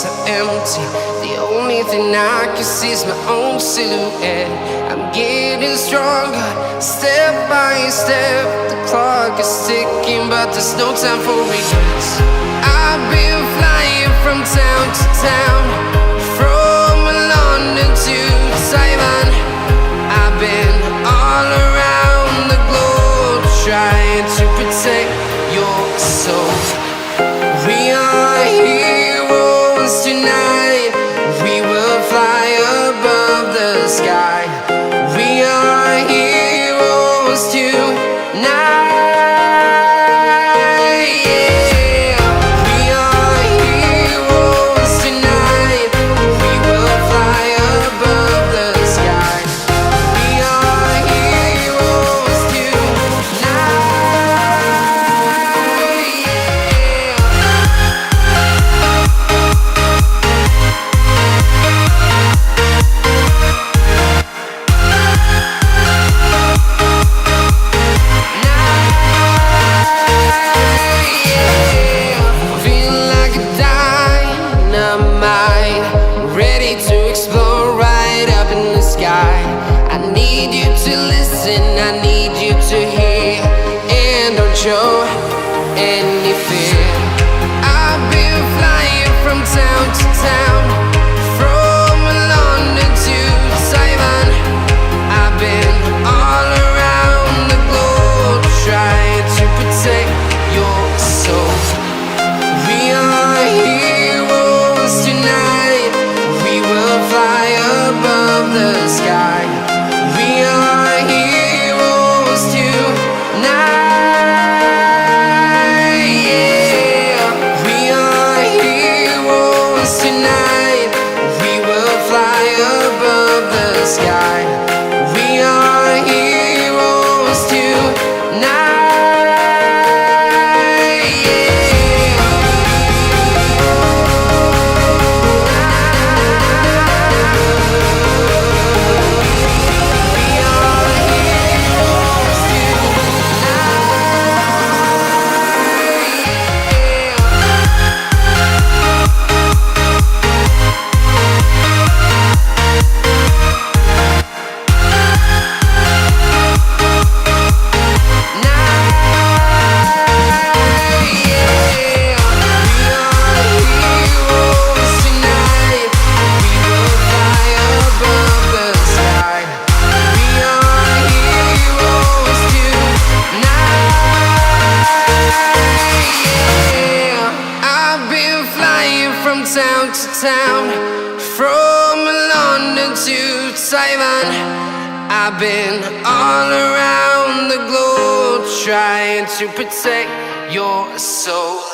so empty. The only thing I can see is my own silhouette. I'm getting stronger, step by step. The clock is ticking, but there's no time for regrets. I've been flying from town to town, from London to Taiwan. I've been all around the globe, trying to protect your soul. We are heroes tonight. We will fly above the sky. We are heroes tonight. I need you to listen, I need you to hear, and don't show any fear. I've been flying from town to town, from London to Taiwan. I've been all around the globe, trying to protect your soul. We are heroes tonight. We will fly above the sky. We are heroes tonight. Yeah, we are heroes tonight. We will fly above the sky. We are heroes tonight. Town to town, from London to Taiwan. I've been all around the globe, trying to protect your soul.